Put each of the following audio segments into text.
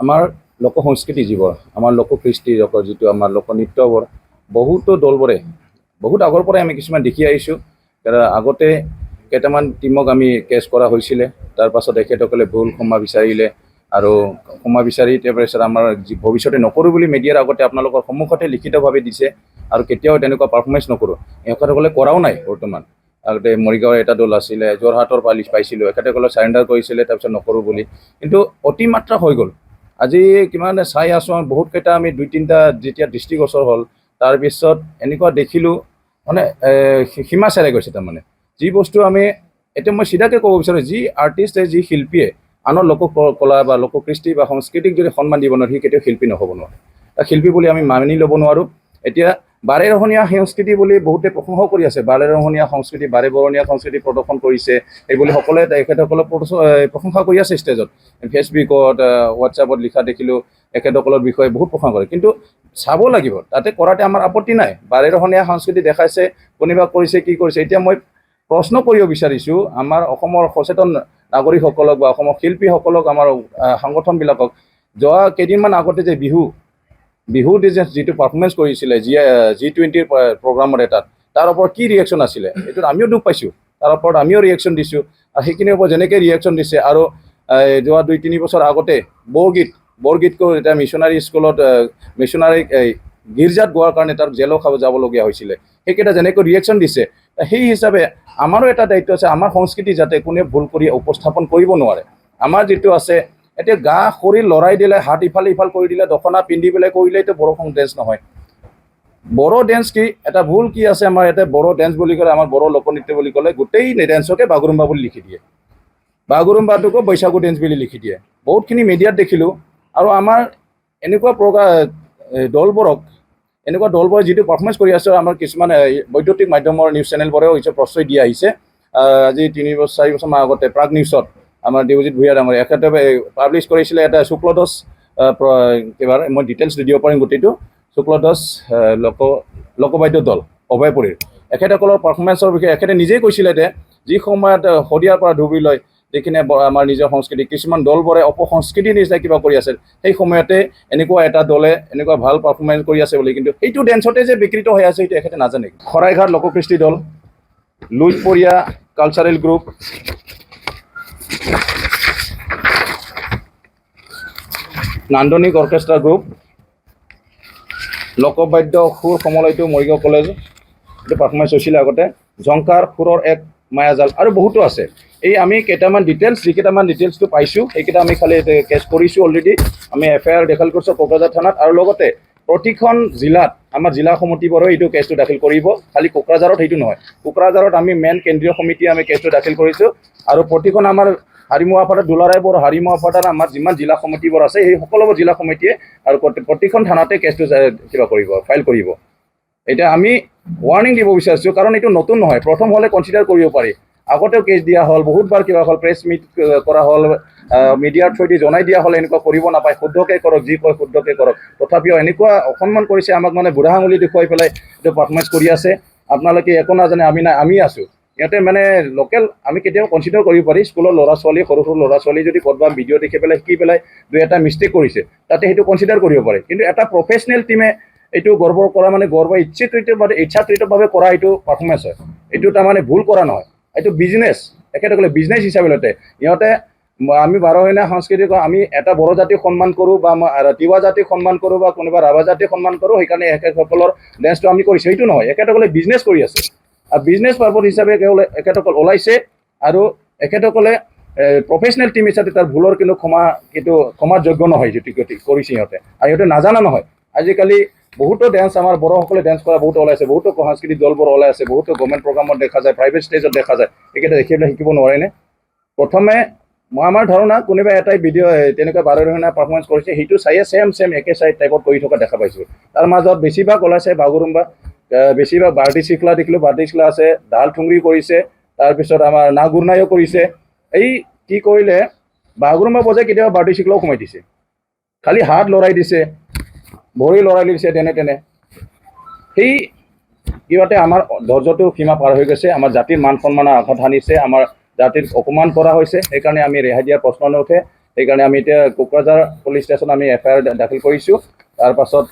আমাৰ লোক সংস্কৃতি যিবোৰ আমাৰ লোককৃষ্টি যিটো আমাৰ লোকনৃত্যবোৰ বহুতো দলবোৰে বহুত আগৰ পৰাই আমি কিছুমান দেখি আহিছোঁ। আগতে কেইটামান টিমক আমি কেচ কৰা হৈছিলে, তাৰ পাছত তেখেতসকলে ভুল ক্ষমা বিচাৰিলে আৰু ক্ষমা বিচাৰি তাৰপিছত আমাৰ ভৱিষ্যতে নকৰোঁ বুলি মিডিয়াৰ আগতে আপোনালোকৰ সন্মুখতে লিখিতভাৱে দিছে আৰু কেতিয়াও তেনেকুৱা পাৰফৰ্মেঞ্চ নকৰোঁ। এখেতসকলে কৰাও নাই বৰ্তমান। আগতে মৰিগাঁৱৰ এটা দল আছিলে, যোৰহাটৰ পাইছিলোঁ, এখেতসকলে চাৰেণ্ডাৰ কৰিছিলে তাৰপিছত নকৰোঁ বুলি, কিন্তু অতিমাত্ৰা হৈ গ'ল। আজি কিমান চাই আছোঁ বহুতকেইটা আমি 2-3টা যেতিয়া দৃষ্টিগোচৰ হ'ল তাৰপিছত এনেকুৱা দেখিলোঁ মানে সীমা চেৰাই গৈছে। তাৰমানে যি বস্তু আমি এতিয়া মই চিধাকৈ ক'ব বিচাৰোঁ, যি আৰ্টিষ্টে যি শিল্পীয়ে আনৰ লোককলা বা লোককৃষ্টি বা সংস্কৃতিক যদি সন্মান দিব নোৱাৰে সি কেতিয়াও শিল্পী নহ'ব নোৱাৰে। শিল্পী বুলি আমি মানি ল'ব নোৱাৰোঁ। এতিয়া বাৰেৰহণীয়া সংস্কৃতি বুলি বহুতে প্ৰশংসাও কৰি আছে, বাৰেৰহণীয়া সংস্কৃতি, বাৰেবৰণীয়া সংস্কৃতি প্ৰদৰ্শন কৰিছে এইবুলি সকলোৱে তেখেতসকলক প্ৰশংসা কৰি আছে ষ্টেজত। ফেচবুকত হোৱাটছআপত লিখা দেখিলোঁ এখেতসকলৰ বিষয়ে বহুত প্ৰশংসা কৰে, কিন্তু চাব লাগিব তাতে কৰাতে আমাৰ আপত্তি নাই। বাৰেৰহণীয়া সংস্কৃতি দেখাইছে, কোনোবা কৰিছে কি কৰিছে। এতিয়া মই প্ৰশ্ন কৰিব বিচাৰিছোঁ আমাৰ অসমৰ সচেতন নাগৰিকসকলক বা অসমৰ শিল্পীসকলক, আমাৰ সংগঠনবিলাকক, যোৱা কেইদিনমান আগতে যে বিহু যিটো পাৰফৰ্মেঞ্চ কৰিছিলে G20 প্ৰগ্ৰামৰ এটাত, তাৰ ওপৰত কি ৰিয়েকশ্যন আছিলে এইটোত আমিও দুখ পাইছোঁ, তাৰ ওপৰত আমিও ৰিয়েকশ্যন দিছোঁ। আৰু সেইখিনিৰ ওপৰত যেনেকৈ ৰিয়েকশ্যন দিছে আৰু যোৱা 2-3 বছৰ আগতে বৰগীতকো এটা মিছনাৰী স্কুলত মিছনাৰী গীৰ্জাত গোৱাৰ কাৰণে তাৰ জেলো যাবলগীয়া হৈছিলে। সেইকেইটা যেনেকৈ ৰিয়েকশ্যন দিছে, সেই হিচাপে আমাৰো এটা দায়িত্ব আছে, আমাৰ সংস্কৃতি যাতে কোনে ভুল কৰি উপস্থাপন কৰিব নোৱাৰে। আমাৰ যিটো আছে এতিয়া গা শৰীৰ লৰাই দিলে, হাত ইফাল কৰি দিলে, দখনা পিন্ধি পেলাই কৰিলে এইটো বড়ো ডেন্স নহয়। বড়ো ডেন্স কি এটা ভুল কি আছে আমাৰ ইয়াতে, বড়ো ডেন্স বুলি ক'লে, আমাৰ বড়ো লোকনৃত্য বুলি ক'লে গোটেই ডেন্সকে বাগুৰুম্বা বুলি লিখি দিয়ে, বাগুৰুম্বাটোকো বৈশাগু ডেন্স বুলি লিখি দিয়ে। বহুতখিনি মিডিয়াত দেখিলোঁ। আৰু আমাৰ এনেকুৱা দলবোৰে যিটো পাৰফৰ্মেঞ্চ কৰি আছে, আমাৰ কিছুমান বৈদ্যুতিক মাধ্যমৰ নিউজ চেনেলবোৰেও প্ৰশ্ৰয় দি আহিছে। আজি 3-4 বছৰমান আগতে প্ৰাগ নিউজত আমাৰ দেৱজিৎ ভূঞা ডাঙৰীয়া এখেতে পাব্লিছ কৰিছিলে এটা শুক্লধ্বজ, মই ডিটেইলছ দিব পাৰিম গোটেইটো, শুক্লধ্বজ লোকবাদ্য দল অভয়পুৰীৰ এখেতসকলৰ পাৰফৰ্মেঞ্চৰ বিষয়ে এখেতে নিজেই কৈছিলে যে যি সময়ত শদিয়াৰ পৰা ডুবি লয় যিখিনি আমাৰ নিজৰ সংস্কৃতি, কিছুমান দলবোৰে অপসংস্কৃতিৰ নিচিনা কিবা কৰি আছে, সেই সময়তে এনেকুৱা এটা দলে এনেকুৱা ভাল পাৰফৰ্মেঞ্চ কৰি আছে বুলি, কিন্তু সেইটো ডেন্সতে যে বিকৃত হৈ আছে সেইটো এখেতে নাজানে। শৰাইঘাট লোককৃষ্টি দল, লুইতপৰীয়া কালচাৰেল গ্ৰুপ, নান্দনিক অৰ্কেষ্ট্ৰা গ্ৰুপ, লোকবাদ্য সুৰ সমলয়টো মৰিগাঁও কলেজ, এইটো পাৰফৰ্মেঞ্চ হৈছিলে আগতে, ঝংকাৰ সুৰৰ এক মায়াজাল আৰু বহুতো আছে। এই আমি যিকেইটামান ডিটেইলছটো পাইছোঁ সেইকেইটা আমি খালি কেছ কৰিছোঁ অলৰেডি। আমি FIR দাখিল কৰিছোঁ কোকৰাঝাৰ থানাত, আৰু লগতে প্ৰতিখন জিলাত আমাৰ জিলা সমিতিবোৰে এইটো কেছটো দাখিল কৰিব। খালি কোকৰাঝাৰত সেইটো নহয়, কোকৰাঝাৰত আমি মেইন কেন্দ্ৰীয় সমিতিয়ে আমি কেছটো দাখিল কৰিছোঁ। আৰু প্ৰতিখন আমাৰ হাৰিমুৱাফাটাৰ দুলাৰাইবোৰ হাৰিমুৱাফাটাৰ আমাৰ যিমান জিলা সমিতিবোৰ আছে সেই সকলোবোৰ জিলা সমিতিয়ে আৰু প্ৰতিখন থানাতে কেছটো ফাইল কৰিব। এতিয়া আমি ৱাৰ্ণিং দিব বিচাৰিছোঁ, কাৰণ এইটো নতুন নহয়, প্ৰথম হ'লে কনচিডাৰ কৰিব পাৰি। আগতেও কেছ দিয়া হ'ল, বহুতবাৰ কিবা হ'ল, প্ৰেছ মিট কৰা হ'ল, মিডিয়াৰ থ্ৰুদি জনাই দিয়া হ'ল এনেকুৱা কৰিব নাপায়, শুদ্ধকৈ কৰক, যি কয় শুদ্ধকৈ কৰক। তথাপিও এনেকুৱা অসন্মান কৰিছে আমাক, মানে বুঢ়া আঙুলি দেখুৱাই পেলাই এইটো পাৰফৰ্মেঞ্চ কৰি আছে। আপোনালোকে একো নাজানে, আমি আছোঁ। সিহঁতে মানে লোকেল আমি কেতিয়াও কনচিডাৰ কৰিব পাৰি, স্কুলৰ ল'ৰা-ছোৱালী, সৰু ল'ৰা-ছোৱালী যদি ক'ৰবাত ভিডিঅ' দেখি পেলাই শিকি পেলাই 2-এটা মিষ্টেক কৰিছে তাতে সেইটো কনচিডাৰ কৰিব পাৰে, কিন্তু এটা প্ৰফেচনেল টিমে এইটো গৰ্বৰ কৰা মানে ইচ্ছাকৃতভাৱে কৰা এইটো পাৰফৰ্মেঞ্চ হয়। এইটো তাৰমানে ভুল কৰা নহয়, এইটো বিজনেছ, এখেতসকলে বিজনেছ হিচাপে লতে সিহঁতে আমি বাৰহীনা সংস্কৃতি আমি এটা বড়ো জাতিক সন্মান কৰোঁ বা তিৱা জাতিক সন্মান কৰোঁ বা কোনোবা ৰাভা জাতিক সন্মান কৰোঁ, সেইকাৰণে এখেতসকলৰ ডেন্সটো আমি কৰিছোঁ, সেইটো নহয়। এখেতসকলে বিজনেছ কৰি আছে আৰু বিজনেছ পাৰপজ হিচাপে এখেতসকল ওলাইছে, আৰু এখেতসকলে প্ৰফেচনেল টিম হিচাপে তাৰ ভুলৰ কিন্তু ক্ষমাৰ যোগ্য নহয় যিটো কৰিছে সিহঁতে। আৰু সিহঁতে নাজানা নহয়, আজিকালি বহুতো ডেন্স আমাৰ বড়োসকলে ডেন্স কৰা বহুতো ওলাইছে, বহুতো সাংস্কৃতিক দলবোৰ ওলাই আছে, বহুতো গভৰ্ণমেণ্ট প্ৰগ্ৰামত দেখা যায়, প্ৰাইভেট ষ্টেজত দেখা যায়। এইকেইটা দেখি পেলাই শিকিব নোৱাৰেনে? প্ৰথমে আমাৰ ধাৰণা কোনোবা এটাই ভিডিঅ' তেনেকুৱা বাৰহীনা পাৰফৰ্মেঞ্চ কৰিছে, সেইটো চাইয়ে ছেম একে টাইপত কৰি থকা দেখা পাইছোঁ। তাৰ মাজত বেছিভাগ ওলাইছে বাগুৰুম্বা, বেছিভাগ বাৰ্টি চিখলা দেখিলোঁ, বাৰ্টি চিখলা আছে, ঢাল ঠুংৰি কৰিছে, তাৰপিছত আমাৰ নাগুৰনাইও কৰিছে। এই কি কৰিলে বাগুৰুম্বা বজাই কেতিয়াবা বাৰ্টি চিখলাও সোমাই দিছে, খালি হাত লৰাই দিছে, ভৰি লৰাই দিছে, তেনে সেই কিবাতে আমাৰ ধৈৰ্যটো সীমা পাৰ হৈ গৈছে, আমাৰ জাতিৰ মান সন্মানৰ আঘাত সানিছে, আমাৰ জাতিৰ অপমান কৰা হৈছে। সেইকাৰণে আমি ৰেহাই দিয়াৰ প্ৰশ্ন নুঠে। সেইকাৰণে আমি এতিয়া কোকৰাঝাৰ পুলিচ ষ্টেচন আমি FIR দাখিল কৰিছোঁ। তাৰ পাছত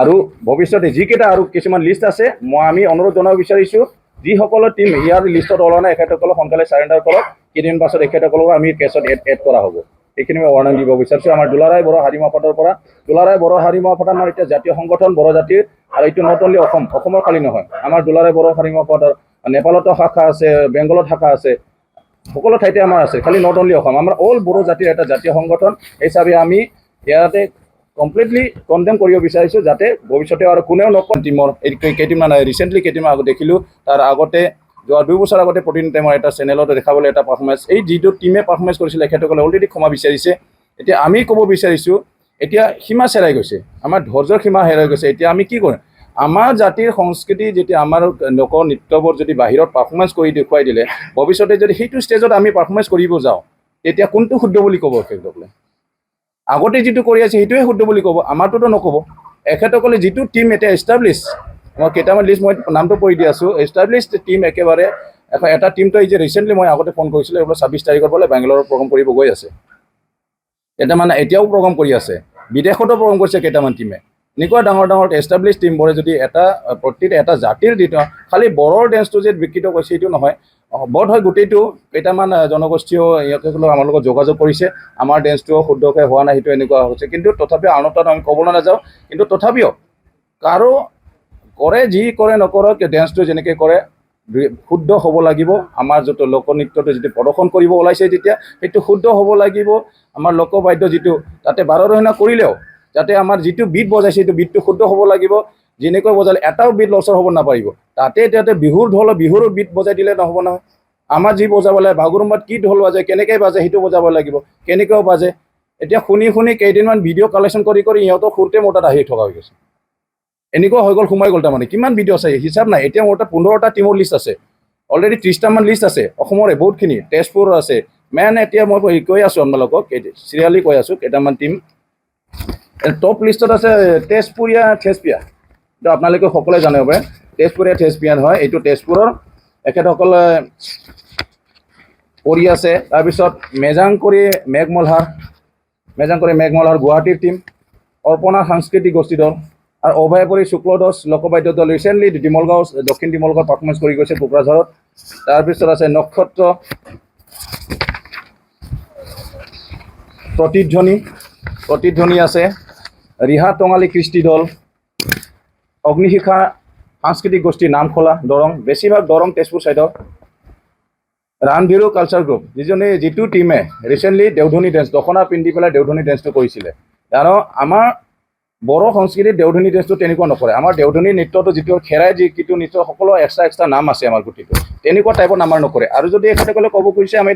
আৰু ভৱিষ্যতে যিকেইটা আৰু কিছুমান লিষ্ট আছে আমি অনুৰোধ জনাব বিচাৰিছোঁ, যিসকলৰ টীম ইয়াৰ লিষ্টত ওলোৱা নাই এখেতসকলক সোনকালে চাৰেণ্ডাৰ কৰক। কেইদিন পাছত এখেতসকলক আমি কেছত এড কৰা হ'ব। এইখিনি মই ৱাৰ্ণিং দিব বিচাৰিছোঁ। আমাৰ দুলাৰায় বড়ো হাৰিমা পদৰ পৰা দুলাৰায় বড়ো হাৰিমা পদ আমাৰ এতিয়া জাতীয় সংগঠন বড়ো জাতিৰ, আৰু এইটো নট অনলি অসমৰ খালী নহয়, আমাৰ দুলাৰায় বড়ো হাৰিমা পদৰ নেপালতো শাখা আছে, বেংগলত শাখা আছে, সকলো ঠাইতে আমাৰ আছে, খালি নট অনলি অসম। আমাৰ অল বড়ো জাতিৰ এটা জাতীয় সংগঠন হিচাপে আমি ইয়াতে কমপ্লিটলি কণ্ডেম কৰিব বিচাৰিছোঁ, যাতে ভৱিষ্যতে আৰু কোনেও নকয়। টীমৰ কেইদিনমান ৰিচেণ্টলি কেইদিনমান আগত দেখিলোঁ, তাৰ আগতে যোৱা 2 বছৰ আগতে প্ৰতিদিন টাইমৰ এটা চেনেলত দেখাবলৈ এটা পাৰফৰ্মেঞ্চ, এই যিটো টীমে পাৰফৰ্মেঞ্চ কৰিছিলে তেখেতসকলে অলৰেডি ক্ষমা বিচাৰিছে। এতিয়া আমি ক'ব বিচাৰিছোঁ, এতিয়া সীমা চেৰাই গৈছে, আমাৰ ধৈৰ্যৰ সীমা হেৰাই গৈছে। এতিয়া আমি কি কৰিম? আমাৰ জাতিৰ সংস্কৃতি যেতিয়া আমাৰ লোকনৃত্যবোৰ যদি বাহিৰত পাৰফৰ্মেঞ্চ কৰি দেখুৱাই দিলে, ভৱিষ্যতে যদি সেইটো ষ্টেজত আমি পাৰফৰ্মেঞ্চ কৰিব যাওঁ, তেতিয়া কোনটো শুদ্ধ বুলি ক'ব তেখেতসকলে? আগতে যিটো কৰি আছে সেইটোৱে শুদ্ধ বুলি ক'ব, আমাৰটোতো নক'ব। এখেতসকলে যিটো টীম এতিয়া এষ্টাব্লিছ, মই কেইটামান লিষ্ট মই নামটো পঢ়ি দি আছোঁ, এষ্টাব্লিছ টীম একেবাৰে এটা টীমটো এই যে ৰিচেণ্টলি মই আগতে ফোন কৰিছিলোঁ, এইবোৰ 26 তাৰিখৰ পৰা বেংগলোৰত প্ৰগ্ৰাম কৰিব গৈ আছে। কেইটামান এতিয়াও প্ৰগ্ৰাম কৰি আছে, বিদেশতো প্ৰগ্ৰাম কৰিছে কেইটামান টীমে। এনেকুৱা ডাঙৰ ডাঙৰ এষ্টাব্লিছ টীমবোৰে যদি প্ৰতিটো এটা জাতিৰ খালি বড়োৰ ডেন্সটো যে বিকৃত কৰিছে সেইটো নহয়, বোধ হয় গোটেইটো কেইটামান জনগোষ্ঠীও ইয়াক আমাৰ লগত যোগাযোগ কৰিছে, আমাৰ ডেন্সটো শুদ্ধকৈ হোৱা নাই, সেইটো এনেকুৱা হৈছে। কিন্তু তথাপিও আনতাত আমি ক'বলৈ নাযাওঁ, কিন্তু তথাপিও কাৰো কৰে যি কৰে নকৰক, ডেন্সটো যেনেকৈ কৰে শুদ্ধ হ'ব লাগিব। আমাৰ যিটো লোকনৃত্যটো যিটো প্ৰদৰ্শন কৰিব ওলাইছে তেতিয়া সেইটো শুদ্ধ হ'ব লাগিব। আমাৰ লোকবাদ্য যিটো তাতে 12 ৰহিনা কৰিলেও যাতে আমাৰ যিটো বিট বজাইছে সেইটো বিটটো শুদ্ধ হ'ব লাগিব। যেনেকৈ বজালে এটাও বিট লছৰ হ'ব নাপাৰিব। তাতে বিহুৰ ঢোল বিহুৰ বিট বজাই দিলে নহ'ব নহয়। আমাৰ যি বজাব লাগে, বাগুৰুম্বাত কি ঢোল বাজে, কেনেকৈ বাজে সেইটো বজাব লাগিব, কেনেকৈও বাজে। এতিয়া শুনি কেইদিনমান ভিডিঅ' কালেকশ্যন কৰি ইহঁতৰ সুৰতে মোৰ তাত আহি থকা হৈ গৈছে। এনেকুৱা হৈ গ'ল, সোমাই গ'ল। তাৰমানে কিমান ভিডিঅ' আছে হিচাপ নাই। এতিয়া মোৰ তাত 15টা টীমৰ লিষ্ট আছে, অলৰেডি 30টামান লিষ্ট আছে অসমৰে বহুতখিনি, তেজপুৰৰ আছে। এতিয়া মই কৈ আছোঁ আপোনালোকক, চিৰিয়ালি কৈ আছোঁ কেইটামান টীম। টপ লিষ্টত আছে তেজপুৰীয়া থেজপিয়া, এইটো আপোনালোকে সকলোৱে জানিব পাৰে। তেজপুৰীয়া থেজপিয়ান হয়, এইটো তেজপুৰৰ এখেতসকলে কৰি আছে। তাৰপিছত মেজাংকৰি মেঘমলহাৰ গুৱাহাটীৰ টীম, অৰ্পণা সাংস্কৃতিক গোষ্ঠী দল, আৰু অভয়পুৰী শুক্লদাস লোকবাদ্য দল ৰিচেণ্টলি ডিমলগাঁও দক্ষিণ ডিমলগাঁও পাৰফৰ্মেঞ্চ কৰি গৈছে কোকৰাঝাৰত। তাৰপিছত আছে নক্ষত্ৰ প্ৰতিধ্বনি আছে, ৰিহা টঙালী কৃষ্টি দল, অগ্নিশিখা সাংস্কৃতিক গোষ্ঠী নামখোলা দৰং, বেছিভাগ দৰং তেজপুৰ ছাইডৰ। ৰাণভিৰু কালচাৰ গ্ৰুপ, যিটো টীমে ৰিচেণ্টলি দেওধনী ডেন্স দখনা পিন্ধি পেলাই দেওধনী ডেন্সটো কৰিছিলে। কাৰণ আমাৰ বড়ো সংস্কৃতিত দেওধনী ডেন্সটো তেনেকুৱা নকৰে। আমাৰ দেওধনী নৃত্যটো যিটো খেৰাই যিটো নৃত্য সকলো এক্সট্ৰা নাম আছে আমাৰ গোটেইটো, তেনেকুৱা টাইপৰ নাম নকৰে। আৰু যদি এখেতসকলে ক'ব খুজিছে আমি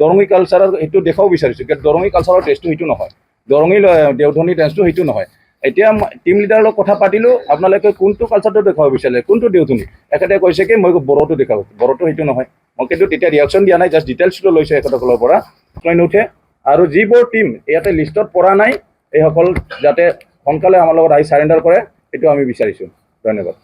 দৰঙী কালচাৰৰ সেইটো দেখাব বিচাৰিছোঁ, কিন্তু দৰঙী কালচাৰৰ ড্ৰেছটো সেইটো নহয়, দৰঙী দেওধনী ডেন্সটো সেইটো নহয়। এতিয়া টীম লিডাৰৰ লগত কথা পাতিলোঁ, আপোনালোকে কোনটো কালচাৰটো দেখাব বিচাৰিলে, কোনটো দেওধনী? এখেতে কৈছে কি মই বড়োটো দেখাব, বড়োটো সেইটো নহয়। মই কিন্তু তেতিয়া ৰিয়েকশ্যন দিয়া নাই, জাষ্ট ডিটেইলছটো লৈছোঁ এখেতসকলৰ পৰা, নুঠে। আৰু যিবোৰ টীম ইয়াতে লিষ্টত পৰা নাই, এইসকল যাতে সোনকালে আমাৰ লগত আহি চাৰেণ্ডাৰ কৰে, সেইটো আমি বিচাৰিছোঁ। ধন্যবাদ।